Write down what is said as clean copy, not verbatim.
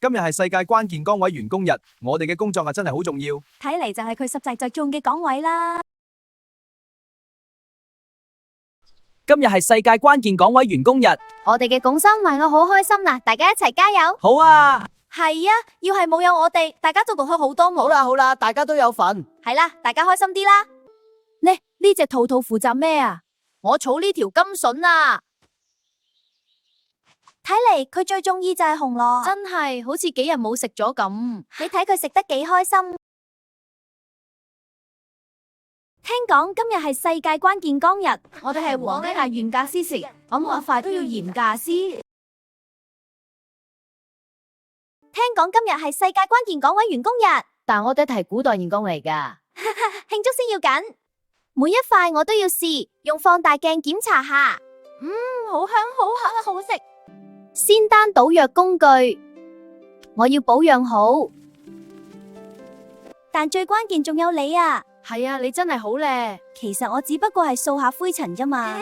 今日係世界關鍵崗位員工日，我哋嘅工作真係好重要。睇嚟就係佢實際着重嘅崗位啦。今日係世界關鍵崗位員工日，我哋嘅拱心為我好開心啊！大家一齊加油！好啊！係啊，要係冇有我哋，大家都做開好多冇。好啦，大家都有份。係啦，大家開心啲啦。呢隻兔兔負責咩啊？我儲呢條金筍啊！睇嚟佢最中意就係紅蘿，真係好似幾日冇食咗咁。你睇佢食得幾開心。聽講今日係世界關鍵崗日，我哋係皇家嚴格司時，我話快都要嚴格司。聽講今日係世界關鍵崗位員工日，但我哋係古代員工嚟噶，慶祝先要緊。每一塊我都要試，用放大鏡檢查下。好香，好食。仙丹倒藥工具，我要保養好。但最關鍵仲有你啊！係啊，你真係好叻。其實我只不過係掃下灰塵啫嘛。